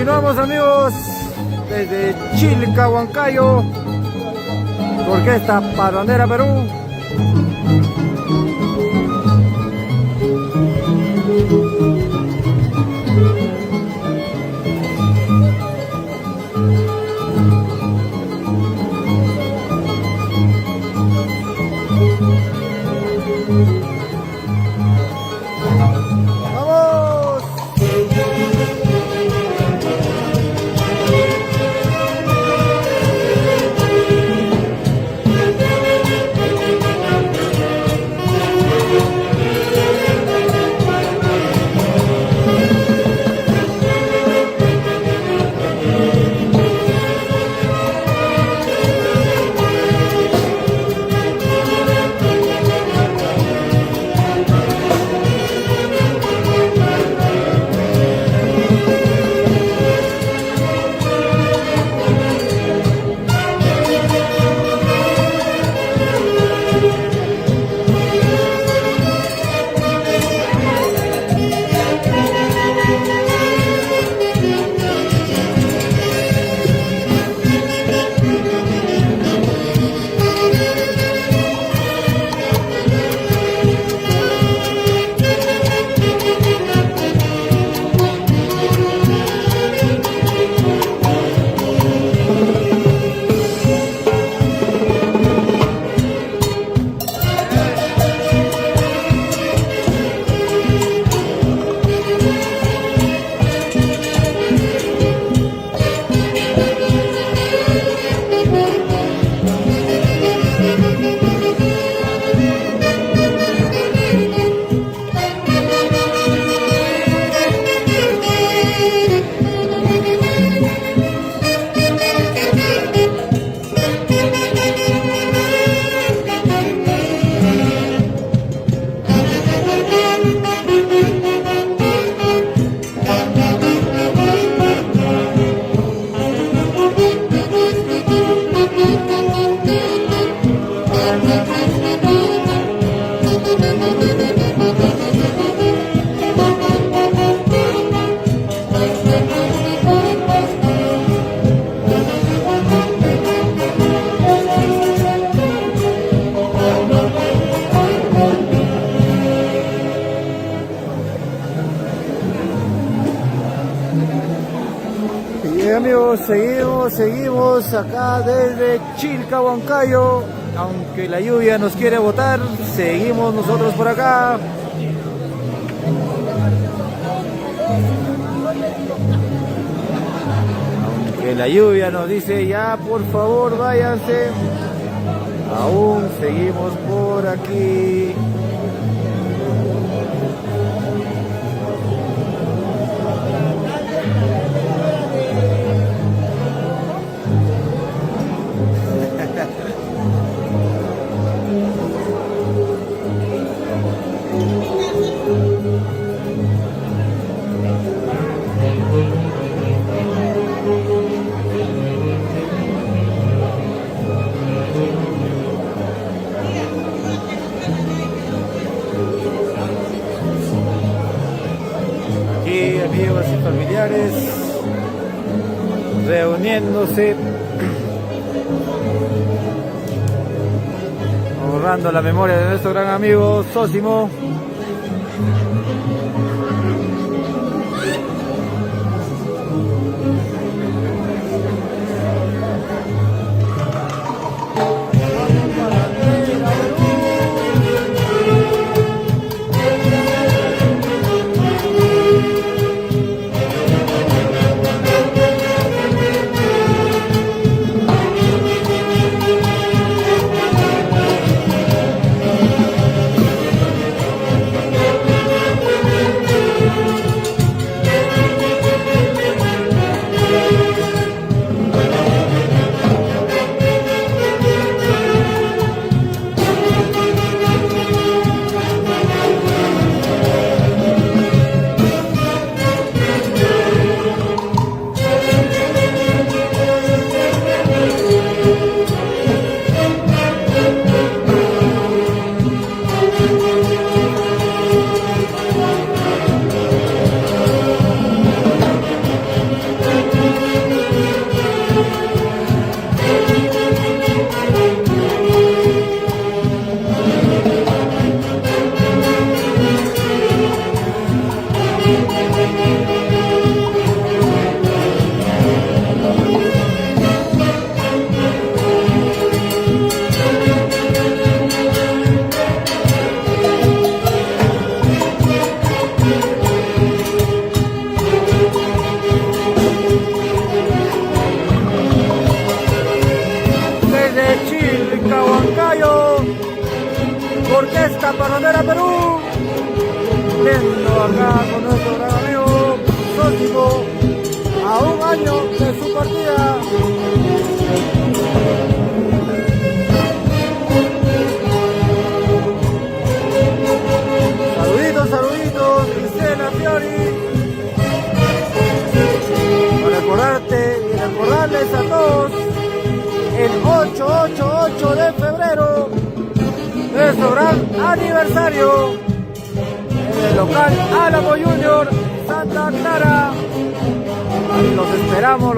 Continuamos, amigos, desde Chilca, Huancayo, Orquesta Parrandera Perú. Amigos, seguimos acá desde Chilca, Huancayo. Aunque la lluvia nos quiere botar, seguimos nosotros por acá. Aunque la lluvia nos dice ya, por favor, váyanse, aún seguimos por aquí. Amigos y familiares reuniéndose, honrando la memoria de nuestro gran amigo Zósimo. Orquesta Parrandera Perú, viendo acá con nuestro gran amigo Sósimo, a un año de su partida. Saluditos, saluditos, Gisela Fiori. Para recordarte y recordarles a todos, el 8 de febrero, nuestro gran aniversario en el local Álamo Junior, Santa Clara. Ahí los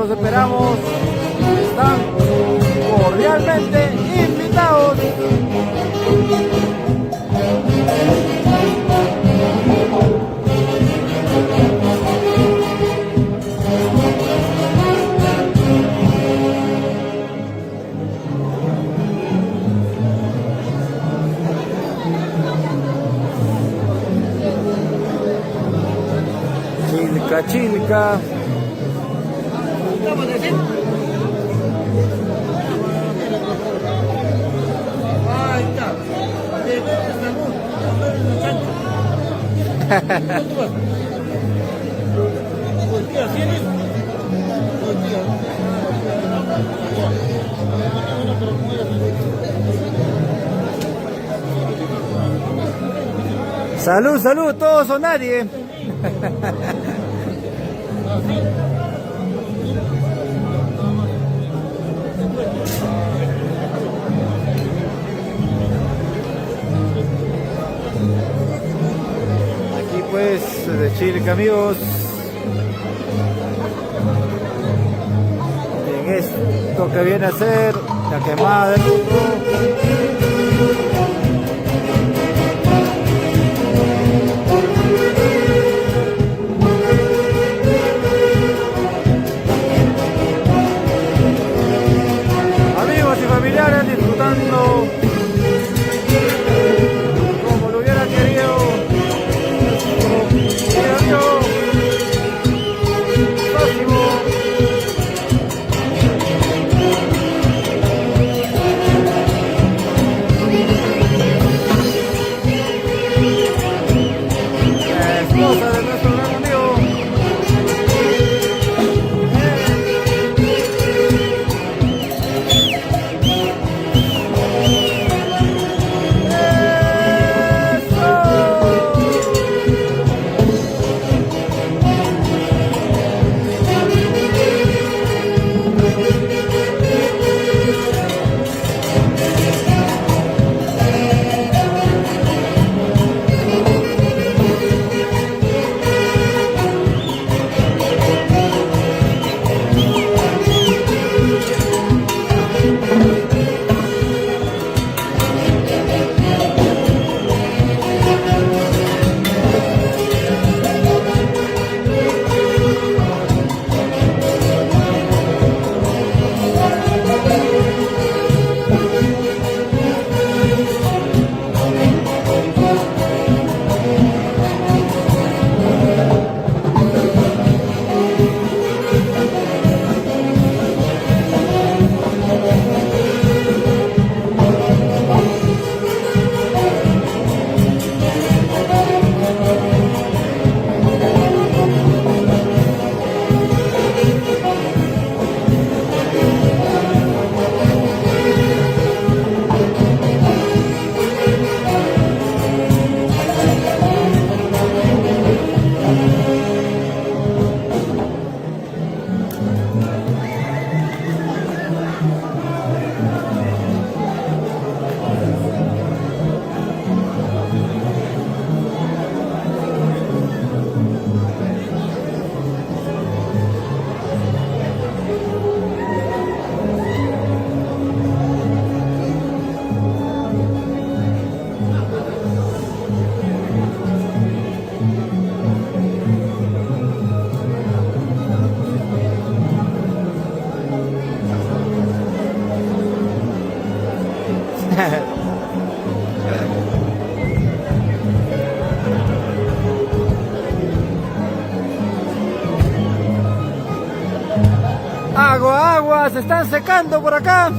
esperamos, están cordialmente invitados. Chilca. Ahí está. Salud, salud, todos o nadie. Aquí pues de Chilca, amigos, en esto que viene a ser la quemada del luto. Disfrutando como lo hubiera querido Próximo. La esposa de nuestro gran amigo. Agua, agua, se están secando por acá.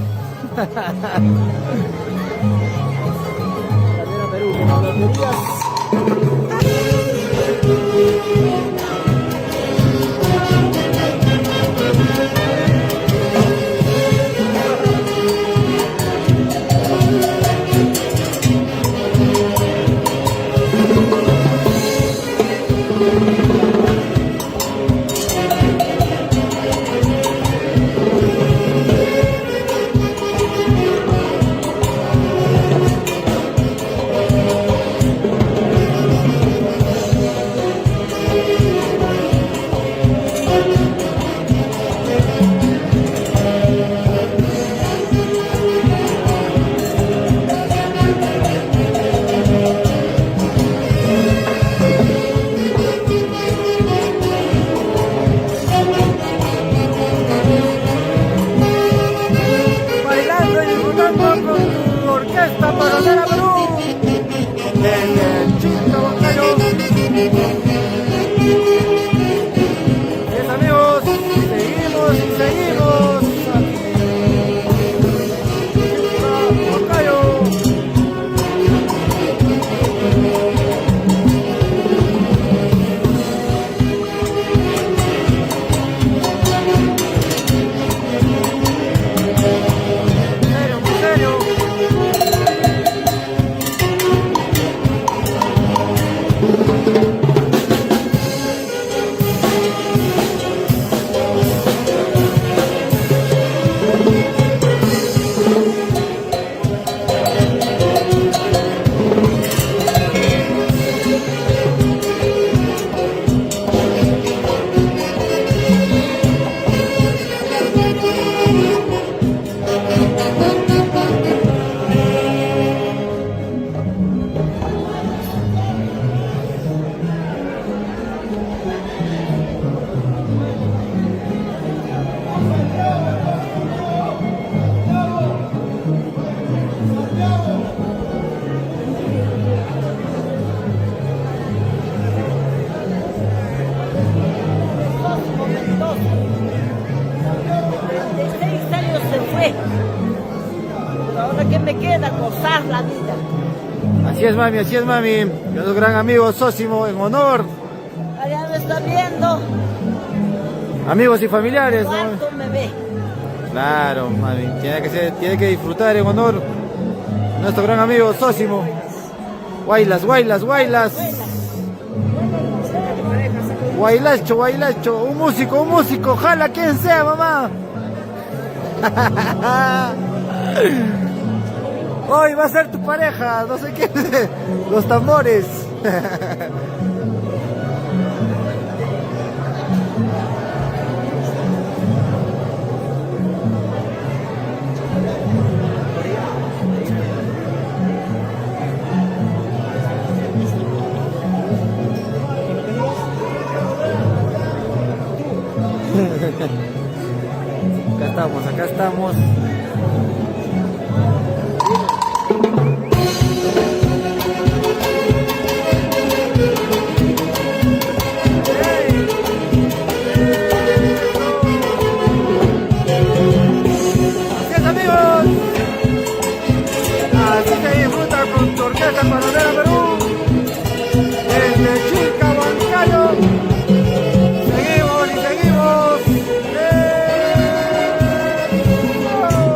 Bailando y disfrutando con tu orquesta Parrandera Perú. Desde Chilcahuancayo. Bien amigos, seguimos y seguimos aquí. Chilcahuancayo. Muy serio. Ahora que me queda gozar la vida. Así es mami, así es mami. Nuestro gran amigo Sósimo en honor. Allá me está viendo. Amigos y familiares, ¿no? ¿Cuánto me ve? Claro, mami. Tiene que disfrutar en honor a nuestro gran amigo Sósimo. Guaylas, guaylas, guaylas. Guaylacho, guaylacho. Un músico. Jala quien sea, mamá. Hoy va a ser tu pareja, no sé qué. Los tambores. Acá estamos. Así es amigos. Así se disfruta con tu orquesta Parrandera Perú. Desde Chilcahuancayo. Seguimos y seguimos. ¡Oh!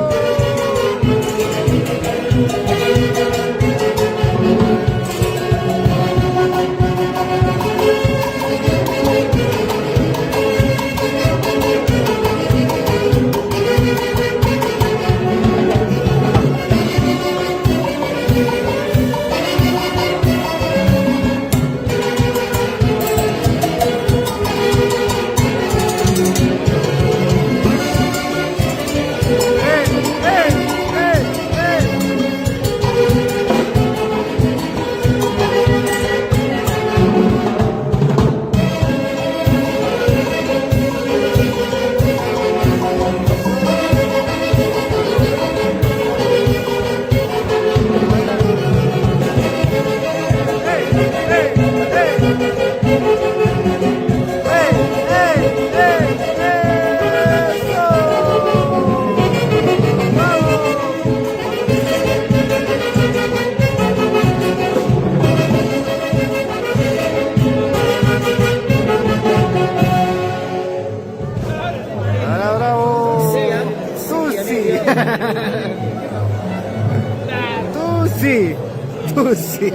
Tú sí.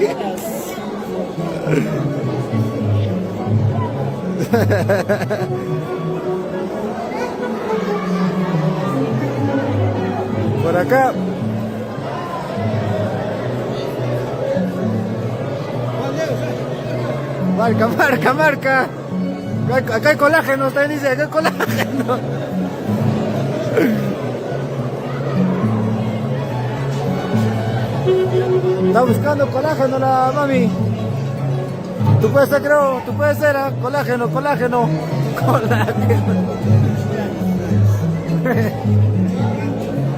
Por acá. Marca. Acá hay colágeno, usted dice, acá hay colágeno. Está buscando colágeno la mami. Tú puedes ser, creo, tú puedes ser, ¿eh? Colágeno.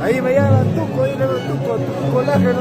Ahí me llaman tuco, ahí le digo tuco, colágeno.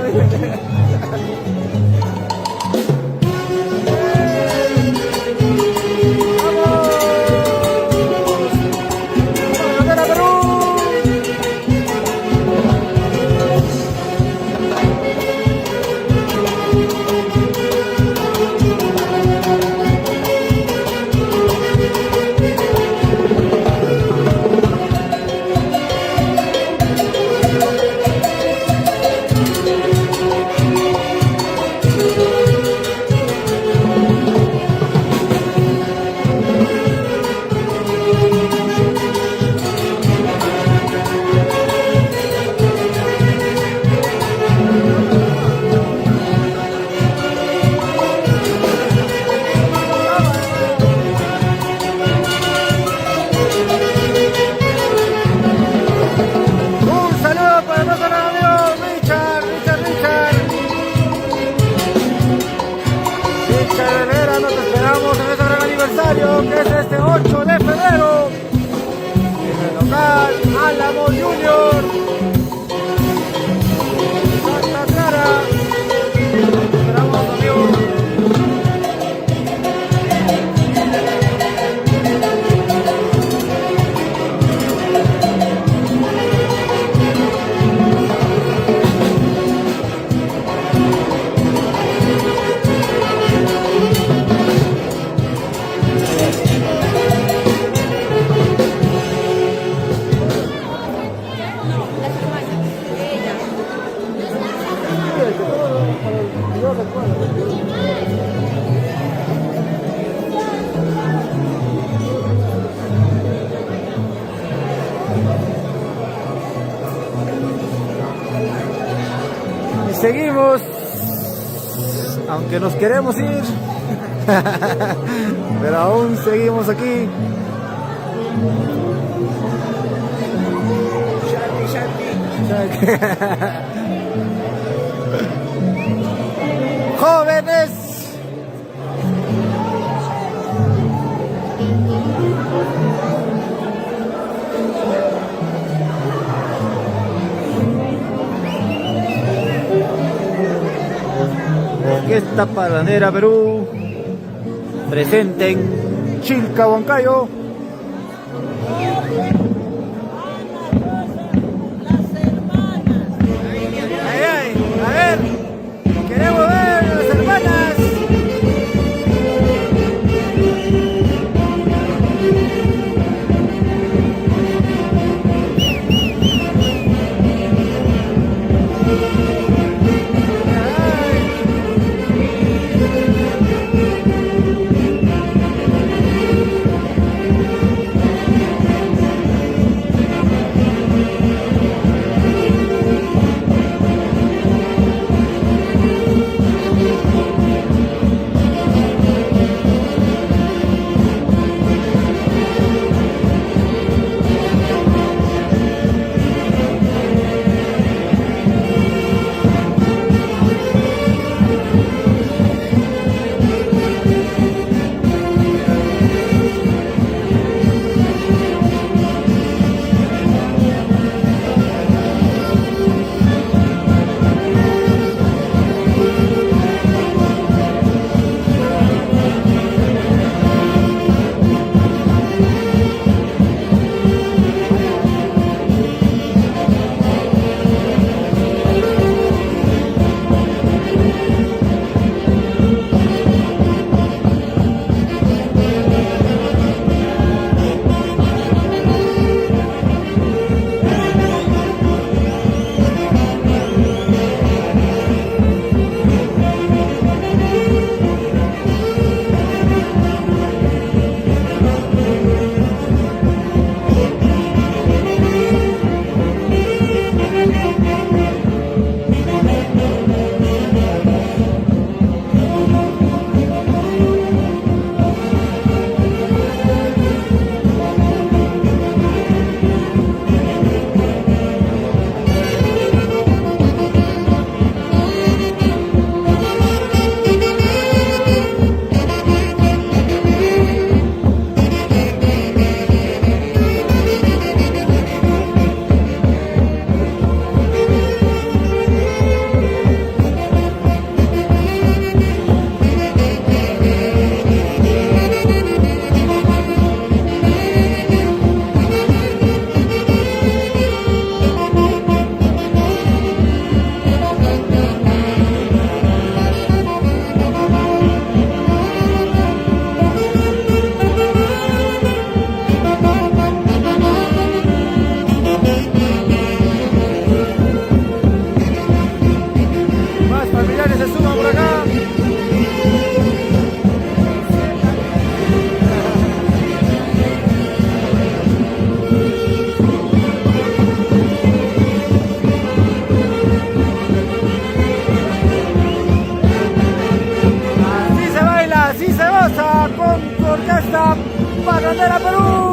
Que es este 8 de febrero en el local Álamo Junior Santa Clara. Esperamos, amigos. Y seguimos, aunque nos queremos ir, pero aún seguimos aquí. Jóvenes. Orquesta Parranera Perú, presente en Chilca, Huancayo. A ver, queremos ver a las hermanas. familiares se suman por acá. Así se goza con tu orquesta Parrandera Perú.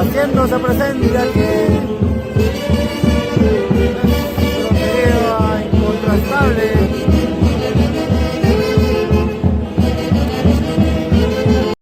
haciéndose presente aquí